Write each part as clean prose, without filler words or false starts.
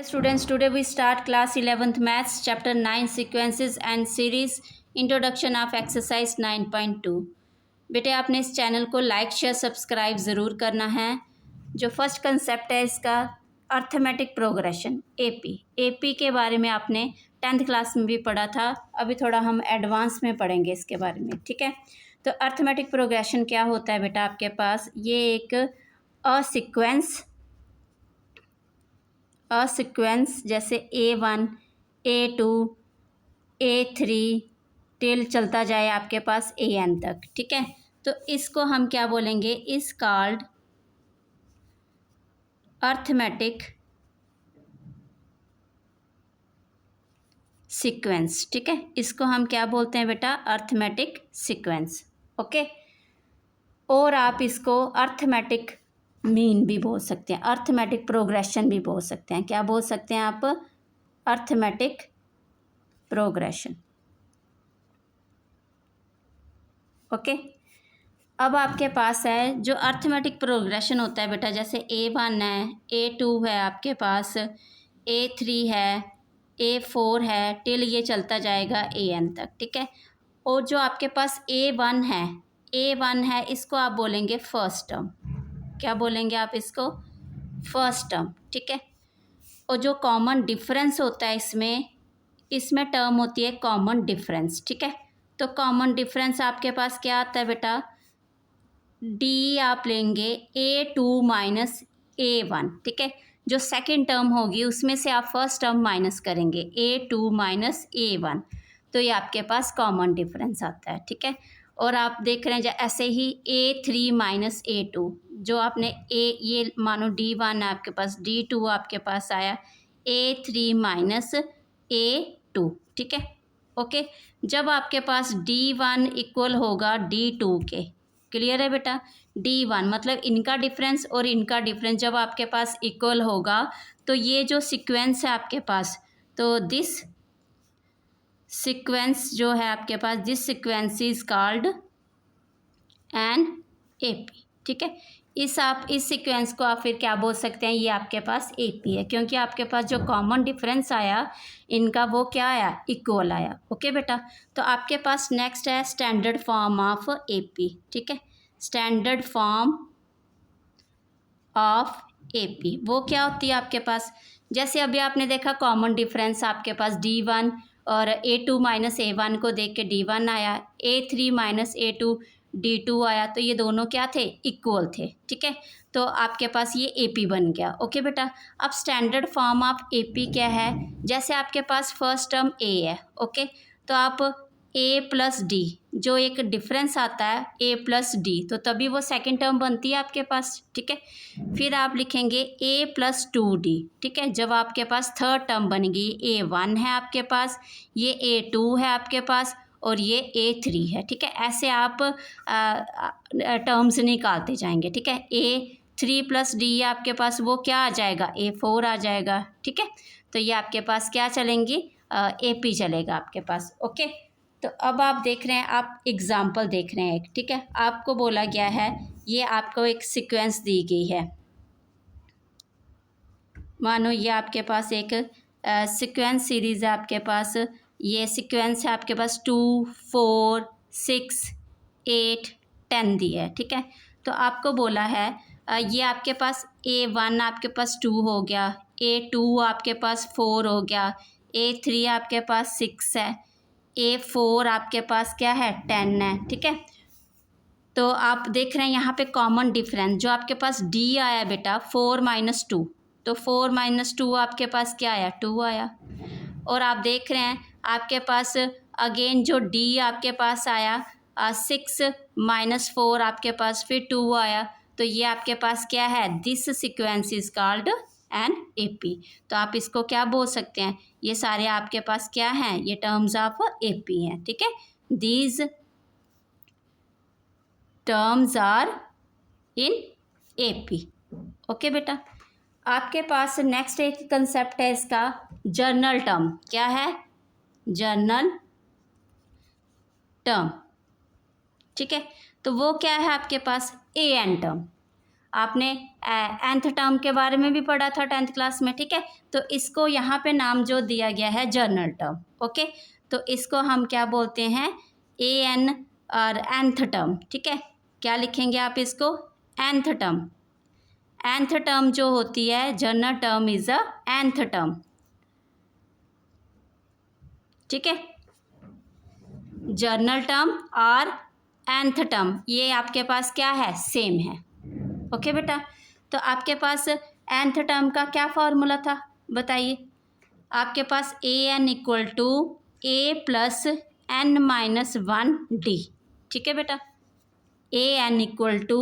Students, today we start class 11th maths chapter 9 sequences and series introduction of exercise 9.2। बेटे आपने इस channel को like share subscribe ज़रूर करना है। जो फर्स्ट कंसेप्ट है इसका अर्थमेटिक प्रोग्रेशन एपी के बारे में आपने 10th क्लास में भी पढ़ा था। अभी थोड़ा हम एडवांस में पढ़ेंगे इसके बारे में, ठीक है। तो अर्थमेटिक प्रोग्रेशन क्या होता है बेटा, आपके पास ये एक सीक्वेंस जैसे A1 A2 A3 टिल चलता जाए आपके पास AN तक, ठीक है। तो इसको हम क्या बोलेंगे, इस कॉल्ड अर्थमेटिक सीक्वेंस, ठीक है। इसको हम क्या बोलते हैं बेटा, अर्थमेटिक सीक्वेंस, ओके। और आप इसको अर्थमेटिक मीन भी बोल सकते हैं, अर्थमेटिक प्रोग्रेशन भी बोल सकते हैं। क्या बोल सकते हैं आप, अर्थमेटिक प्रोग्रेशन, ओके। अब आपके पास है जो अर्थमेटिक प्रोग्रेशन होता है बेटा, जैसे A1 है, A2 है, आपके पास A3 है, A4 है, टिल ये चलता जाएगा AN तक, ठीक है। और जो आपके पास A1 है इसको आप बोलेंगे फर्स्ट टर्म। क्या बोलेंगे आप इसको, फर्स्ट टर्म, ठीक है। और जो कॉमन डिफरेंस होता है इसमें टर्म होती है कॉमन डिफरेंस, ठीक है। तो कॉमन डिफरेंस आपके पास क्या आता है बेटा, डी आप लेंगे A2 माइनस A1, ठीक है। जो सेकंड टर्म होगी उसमें से आप फर्स्ट टर्म माइनस करेंगे A2 माइनस A1, तो ये आपके पास कॉमन डिफरेंस आता है, ठीक है। और आप देख रहे हैं ऐसे ही A3 माइनस A2, जो आपने ये मानो D1 है आपके पास, D2 आपके पास आया A3 माइनस A2, ठीक है, ओके। जब आपके पास D1 इक्वल होगा D2 के, क्लियर है बेटा। D1 मतलब इनका डिफरेंस और इनका डिफरेंस जब आपके पास इक्वल होगा तो ये जो सीक्वेंस है आपके पास, तो दिस सीक्वेंस जो है आपके पास, this sequence is called an AP, ठीक है। इस सीक्वेंस को आप फिर क्या बोल सकते हैं, ये आपके पास एपी है, क्योंकि आपके पास जो कॉमन डिफरेंस आया इनका वो क्या आया, इक्वल आया, ओके बेटा। तो आपके पास नेक्स्ट है स्टैंडर्ड फॉर्म ऑफ एपी, ठीक है। स्टैंडर्ड फॉर्म ऑफ एपी वो क्या होती है आपके पास, जैसे अभी आपने देखा कॉमन डिफरेंस आपके पास D1 और A2 माइनस A1 को देख के D1 आया, A3 माइनस A2 D2 आया, तो ये दोनों क्या थे, इक्वल थे, ठीक है। तो आपके पास ये AP बन गया, ओके बेटा। अब स्टैंडर्ड फॉर्म ऑफ AP क्या है, जैसे आपके पास फर्स्ट टर्म A है, ओके, तो आप A प्लस डी, जो एक डिफरेंस आता है A प्लस डी, तो तभी वो सेकेंड टर्म बनती है आपके पास, ठीक है। फिर आप लिखेंगे A प्लस 2D, ठीक है। जब आपके पास थर्ड टर्म बनेगी, A1 है आपके पास, ये A2 है आपके पास, और ये A3 है, ठीक है। ऐसे आप टर्म्स निकालते जाएंगे, ठीक है। A3 प्लस डी आपके पास वो क्या आ जाएगा, A4 आ जाएगा, ठीक है। तो ये आपके पास क्या चलेंगी, AP चलेगा आपके पास, ओके। तो अब आप देख रहे हैं, आप एग्ज़ाम्पल देख रहे हैं एक, ठीक है। आपको बोला गया है, ये आपको एक सीक्वेंस दी गई है, मानो ये आपके पास एक सीक्वेंस सीरीज़ है आपके पास, ये सीक्वेंस है आपके पास 2 4 6 8 10 दी है, ठीक है। तो आपको बोला है ये आपके पास A1 आपके पास 2 हो गया, A2 आपके पास 4 हो गया, A3 आपके पास 6 है, A4 आपके पास क्या है, 10 है, ठीक है। तो आप देख रहे हैं यहाँ पे कॉमन डिफरेंस जो आपके पास D आया बेटा 4 माइनस 2, तो 4 माइनस 2 आपके पास क्या आया, 2 आया। और आप देख रहे हैं आपके पास अगेन जो D आपके पास आया 6 माइनस 4 आपके पास फिर 2 आया, तो ये आपके पास क्या है, this sequence is called an AP. तो आप इसको क्या बोल सकते हैं, ये सारे आपके पास क्या हैं, ये टर्म्स ऑफ एपी हैं, ठीक है। These terms are in AP, okay बेटा। आपके पास नेक्स्ट एक कंसेप्ट है इसका जर्नल टर्म, क्या है, जर्नल टर्म, ठीक है। तो वो क्या है आपके पास, AN टर्म। आपने nth टर्म के बारे में भी पढ़ा था 10th क्लास में, ठीक है। तो इसको यहाँ पे नाम जो दिया गया है जर्नल टर्म, ओके। तो इसको हम क्या बोलते हैं, an और nth टर्म, ठीक है। क्या लिखेंगे आप इसको, nth टर्म। nth टर्म जो होती है journal term is a nth term, ठीक है। जर्नल टर्म और nth टर्म ये आपके पास क्या है, सेम है, ओके बेटा। तो आपके पास nth टर्म का क्या फॉर्मूला था बताइए। आपके पास an equal to a plus n minus 1 d, ठीक है बेटा। an equal to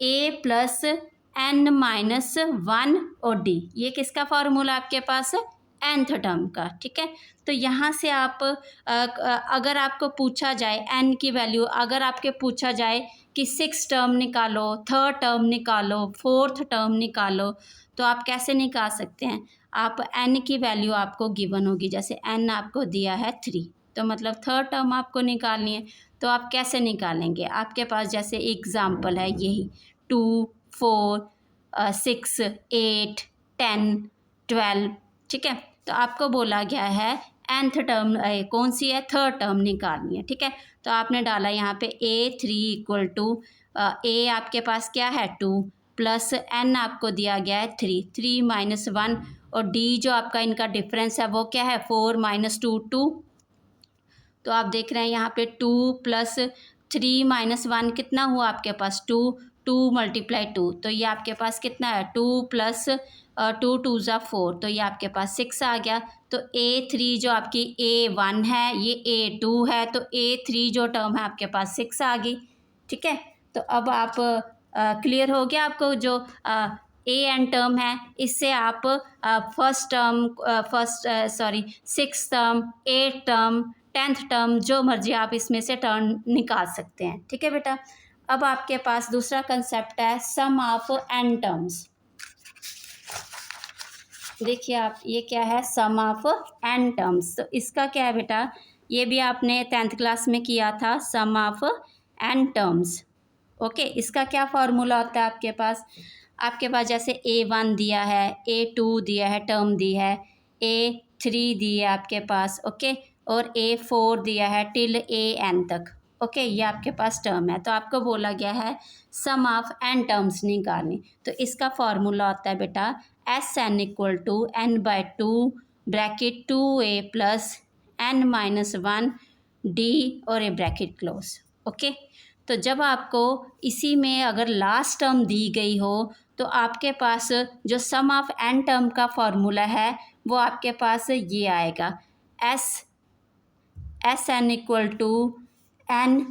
a plus n minus 1 और d, ये किसका फॉर्मूला आपके पास, nth टर्म का, ठीक है। तो यहाँ से आप अगर आपको पूछा जाए n की वैल्यू, अगर आपके पूछा जाए कि 6 टर्म निकालो, 3rd टर्म निकालो, 4th टर्म निकालो, तो आप कैसे निकाल सकते हैं। आप n की वैल्यू आपको गिवन होगी, जैसे n आपको दिया है 3, तो मतलब 3rd टर्म आपको निकालनी है। तो आप कैसे निकालेंगे, आपके पास जैसे एग्ज़ाम्पल है यही 2, 4, 6, 8, 10, 12, ठीक है। तो आपको बोला गया है nth टर्म कौन सी है, 3rd टर्म निकालनी है, ठीक है। तो आपने डाला यहाँ पे a3 इक्वल टू a आपके पास क्या है 2 प्लस n आपको दिया गया है 3 माइनस 1 और d जो आपका इनका डिफरेंस है वो क्या है 4 माइनस 2 2। तो आप देख रहे हैं यहाँ पे 2 प्लस 3 माइनस 1 कितना हुआ आपके पास 2, 2 मल्टीप्लाई 2, तो ये आपके पास कितना है 2 प्लस 2 2 ज़ा 4, तो ये आपके पास 6 आ गया। तो a3 जो आपकी a1 है ये a2 है, तो a3 जो टर्म है आपके पास 6 आ गई, ठीक है। तो अब आप क्लियर हो गया आपको जो ए एन टर्म है, इससे आप first term six term, 8th term, 10th term जो मर्जी आप इसमें से टर्म निकाल सकते हैं, ठीक है बेटा। अब आपके पास दूसरा कंसेप्ट है सम ऑफ एन टर्म्स। देखिए आप, ये क्या है, सम ऑफ एन टर्म्स। तो इसका क्या है बेटा, ये भी आपने 10th क्लास में किया था, सम ऑफ एन टर्म्स, ओके। इसका क्या फार्मूला होता है आपके पास जैसे a1 दिया है, a2 दिया है, टर्म दी है, a3 दी है आपके पास, ओके, और a4 दिया है टिल an तक, ओके, ये आपके पास टर्म है। तो आपको बोला गया है सम ऑफ एन टर्म्स निकालनी। तो इसका फार्मूला होता है बेटा Sn equal to n/2 bracket 2a plus n minus 1 d और ए ब्रैकेट क्लोज, ओके। तो जब आपको इसी में अगर लास्ट टर्म दी गई हो तो आपके पास जो सम ऑफ एन टर्म का फॉर्मूला है वो आपके पास ये आएगा Sn इक्वल टू n,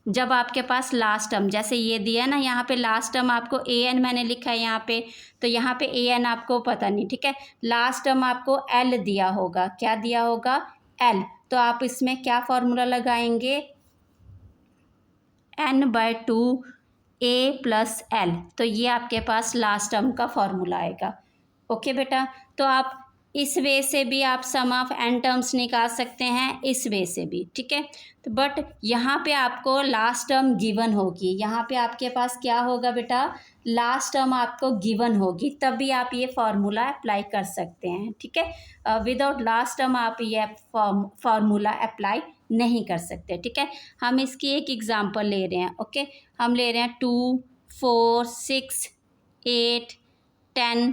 जब आपके पास लास्ट टर्म जैसे ये दिया है ना, यहाँ पे लास्ट टर्म आपको an मैंने लिखा है यहाँ पे, तो यहाँ पे an आपको पता नहीं, ठीक है। लास्ट टर्म आपको l दिया होगा, क्या दिया होगा l, तो आप इसमें क्या फॉर्मूला लगाएंगे n/2 a प्लस l, तो ये आपके पास लास्ट टर्म का फॉर्मूला आएगा, ओके बेटा। तो आप इस वे से भी आप सम ऑफ एन टर्म्स निकाल सकते हैं, इस वे से भी, ठीक है। तो बट यहाँ पे आपको लास्ट टर्म गिवन होगी, यहाँ पे आपके पास क्या होगा बेटा, लास्ट टर्म आपको गिवन होगी, तभी आप ये फार्मूला अप्लाई कर सकते हैं, ठीक है। विदाउट लास्ट टर्म आप ये फार्मूला अप्लाई नहीं कर सकते, ठीक है। हम इसकी एक एग्जांपल ले रहे हैं, ओके। हम ले रहे हैं 2, 4, 6, 8, 10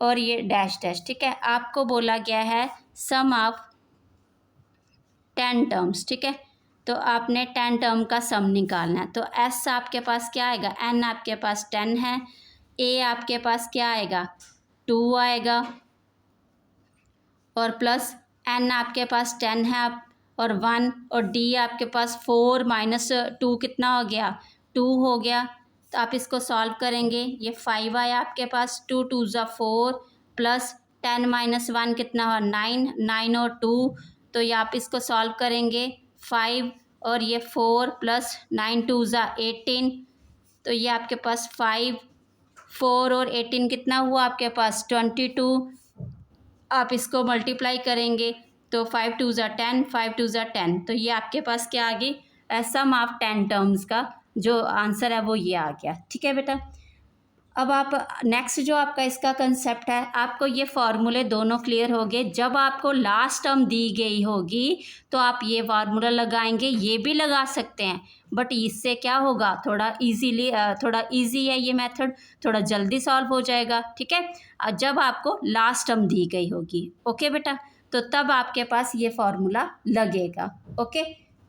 और ये डैश डैश, ठीक है। आपको बोला गया है सम ऑफ 10 टर्म्स, ठीक है। तो आपने 10 टर्म का सम निकालना है। तो एस आपके पास क्या आएगा, एन आपके पास 10 है, ए आपके पास क्या आएगा 2 आएगा, और प्लस एन आपके पास 10 है और 1, और डी आपके पास 4 माइनस 2 कितना हो गया 2 हो गया। तो आप इसको सॉल्व करेंगे, ये 5 आया आपके पास, 2 2 ज़ा 4 प्लस 10 माइनस 1 कितना हुआ 9, 9 और 2, तो ये आप इसको सॉल्व करेंगे 5 और ये 4 प्लस 9 2 ज़ा 18, तो ये आपके पास 5, 4 और 18 कितना हुआ आपके पास 22। आप इसको मल्टीप्लाई करेंगे तो 5 2 ज़ा 10, 5 2 ज़ा 10, तो ये आपके पास क्या आ गई सम ऑफ 10 टर्म्स का जो आंसर है वो ये आ गया, ठीक है बेटा। अब आप नेक्स्ट जो आपका इसका कंसेप्ट है, आपको ये फार्मूले दोनों क्लियर हो गए। जब आपको लास्ट टर्म दी गई होगी तो आप ये फार्मूला लगाएंगे, ये भी लगा सकते हैं, बट इससे क्या होगा, थोड़ा इजी है ये मेथड, थोड़ा जल्दी सॉल्व हो जाएगा। ठीक है, जब आपको लास्ट टर्म दी गई होगी, ओके बेटा, तो तब आपके पास ये फार्मूला लगेगा। ओके,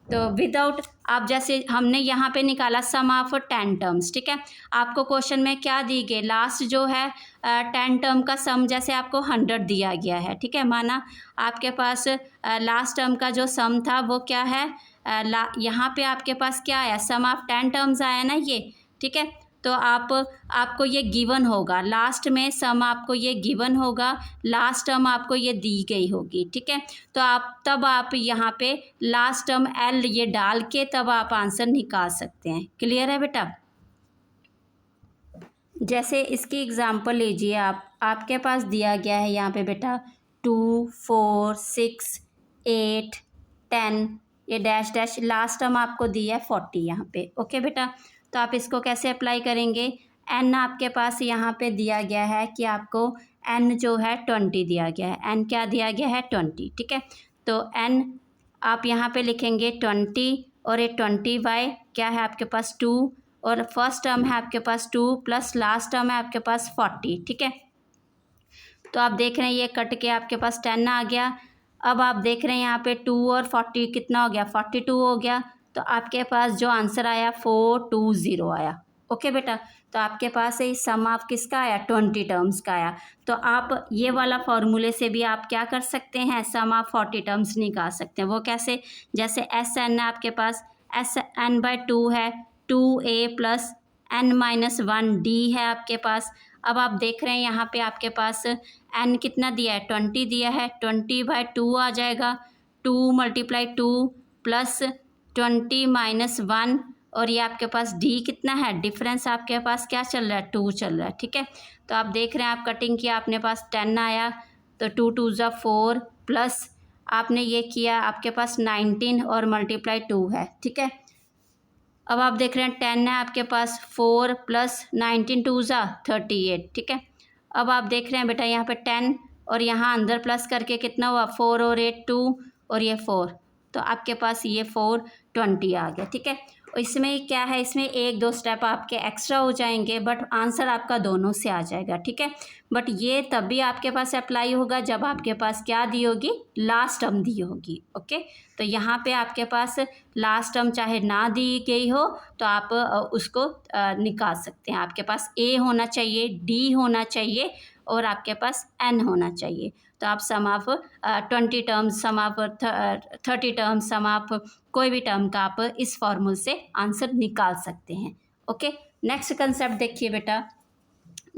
तो विदाउट, आप जैसे हमने यहाँ पे निकाला सम ऑफ 10 टर्म्स। ठीक है, आपको क्वेश्चन में क्या दी गई, लास्ट जो है 10 टर्म का सम जैसे आपको 100 दिया गया है। ठीक है, माना आपके पास लास्ट टर्म का जो सम था वो क्या है, यहाँ पे आपके पास क्या आया, सम ऑफ 10 टर्म्स आया ना ये। ठीक है, तो आपको ये गिवन होगा, लास्ट में सम आपको ये गिवन होगा, लास्ट टर्म आपको ये दी गई होगी। ठीक है, तो आप यहाँ पे लास्ट टर्म एल ये डाल के तब आप आंसर निकाल सकते हैं। क्लियर है बेटा? जैसे इसकी एग्जांपल लीजिए, आपके पास दिया गया है यहाँ पे बेटा 2 4 6 8 10, ये डैश डैश, लास्ट टर्म आपको दिया है 40 यहाँ पे। ओके बेटा, तो आप इसको कैसे अप्लाई करेंगे, एन आपके पास यहाँ पे दिया गया है कि आपको एन जो है 20 दिया गया है, एन क्या दिया गया है 20। ठीक है, तो एन आप यहाँ पे लिखेंगे 20 और ये 20 बाय क्या है आपके पास 2, और फर्स्ट टर्म है आपके पास 2 प्लस लास्ट टर्म है आपके पास 40। ठीक है, तो आप देख रहे हैं ये कट के आपके पास 10 आ गया। अब आप देख रहे हैं यहाँ पे 2 और 40 कितना हो गया, 42 हो गया। तो आपके पास जो आंसर आया 420 आया। ओके बेटा, तो आपके पास ये सम ऑफ किसका आया, 20 टर्म्स का आया। तो आप ये वाला फॉर्मूले से भी आप क्या कर सकते हैं, सम ऑफ 40 टर्म्स निकाल सकते हैं। वो कैसे, जैसे एस एन है आपके पास, एस एन बाय 2 है, 2a plus n minus 1d है आपके पास। अब आप देख रहे हैं यहाँ पे आपके पास n कितना दिया है, 20 दिया है, 20 बाय 2 आ जाएगा, 2 मल्टीप्लाई 2 प्लस 20 माइनस 1, और ये आपके पास d कितना है, डिफरेंस आपके पास क्या चल रहा है, 2 चल रहा है। ठीक है, तो आप देख रहे हैं आप कटिंग किया, अपने पास 10 आया, तो 2 2 ज़ा 4 प्लस आपने ये किया आपके पास 19 और मल्टीप्लाई 2 है। ठीक है, अब आप देख रहे हैं 10 है आपके पास, 4 प्लस 19 2 ज़ा 38। ठीक है, अब आप देख रहे हैं बेटा यहाँ पे 10 और यहाँ अंदर प्लस करके कितना हुआ, 4 और 8 2 और ये 4, तो आपके पास ये 420 आ गया। ठीक है, और इसमें क्या है, इसमें 1-2 स्टेप आपके एक्स्ट्रा हो जाएंगे, बट आंसर आपका दोनों से आ जाएगा। ठीक है, बट ये तब भी आपके पास अप्लाई होगा जब आपके पास क्या दी होगी, लास्ट टर्म दी होगी। ओके, तो यहाँ पे आपके पास लास्ट टर्म चाहे ना दी गई हो तो आप उसको निकाल सकते हैं। आपके पास ए होना चाहिए, डी होना चाहिए और आपके पास एन होना चाहिए। तो आप sum of 20 terms, sum of 30 terms, sum of कोई भी टर्म का आप इस फॉर्मूल से आंसर निकाल सकते हैं। ओके, नेक्स्ट कंसेप्ट देखिए बेटा,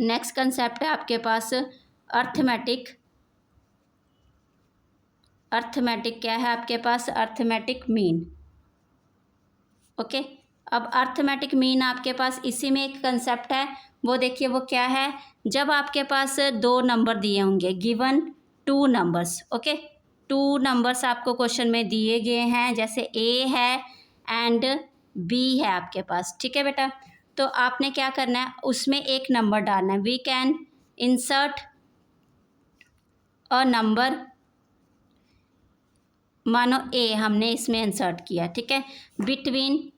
नेक्स्ट कंसेप्ट है आपके पास अर्थमेटिक। अर्थमेटिक क्या है आपके पास, अर्थमेटिक मीन। ओके, अब अर्थमेटिक मीन आपके पास इसी में एक कंसेप्ट है, वो देखिए वो क्या है, जब आपके पास 2 नंबर दिए होंगे, गिवन 2 नंबर्स। ओके, 2 नंबर्स आपको क्वेश्चन में दिए गए हैं, जैसे ए है एंड बी है आपके पास। ठीक है बेटा, तो आपने क्या करना है, उसमें एक नंबर डालना है। We can insert a number, मानो ए हमने इसमें इंसर्ट किया। ठीक है, बिटवीन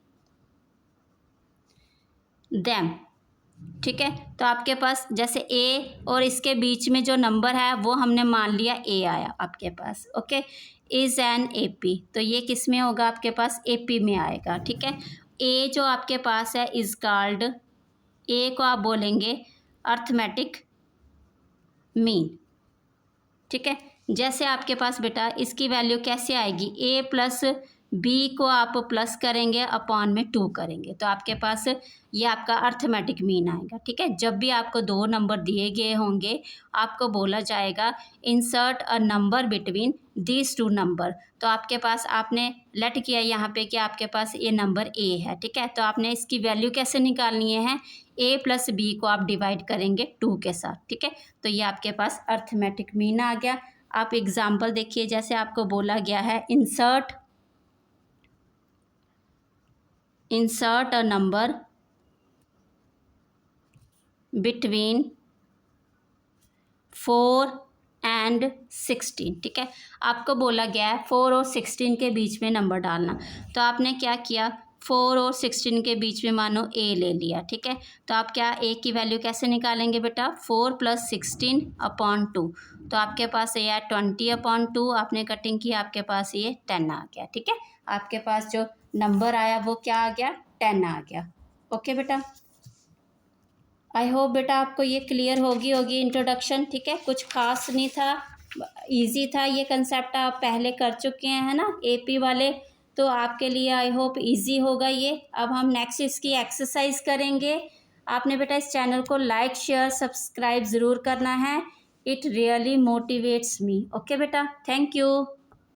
देम। ठीक है, तो आपके पास जैसे ए और इसके बीच में जो नंबर है वो हमने मान लिया ए आया आपके पास। Okay, is an A P, तो ये किस में होगा आपके पास, ए पी में आएगा। ठीक है, ए जो आपके पास है इज़ कॉल्ड, ए को आप बोलेंगे अर्थमेटिक मीन। ठीक है, जैसे आपके पास बेटा इसकी वैल्यू कैसे आएगी, ए प्लस बी को आप प्लस करेंगे अपॉन में 2 करेंगे, तो आपके पास ये आपका अर्थमेटिक मीन आएगा। ठीक है, जब भी आपको 2 नंबर दिए गए होंगे आपको बोला जाएगा insert a number between these 2 number, तो आपके पास आपने लेट किया यहाँ पे कि आपके पास ये नंबर ए है। ठीक है, तो आपने इसकी वैल्यू कैसे निकालनी है, ए प्लस बी को आप डिवाइड करेंगे 2 के साथ। ठीक है, तो ये आपके पास अर्थमेटिक मीन आ गया। आप एग्जाम्पल देखिए, जैसे आपको बोला गया है insert a number between 4 and 16। ठीक है, आपको बोला गया है 4 और 16 के बीच में नंबर डालना। तो आपने क्या किया, 4 और 16 के बीच में मानो ए ले लिया। ठीक है, तो आप क्या ए की वैल्यू कैसे निकालेंगे बेटा, 4 + 16 अपॉन 2। तो आपके पास ये है 20 अपॉन 2, आपने कटिंग की, आपके पास ये 10 आ गया। ठीक है, आपके पास जो नंबर आया वो क्या आ गया, 10 आ गया। ओके बेटा, आई होप बेटा आपको ये क्लियर होगी इंट्रोडक्शन। ठीक है, कुछ खास नहीं था, इजी था, ये कंसेप्ट आप पहले कर चुके हैं, है ना, एपी वाले, तो आपके लिए आई होप इजी होगा ये। अब हम नेक्स्ट इसकी एक्सरसाइज करेंगे। आपने बेटा इस चैनल को लाइक शेयर सब्सक्राइब ज़रूर करना है, it really motivates me. Okay बेटा, थैंक यू।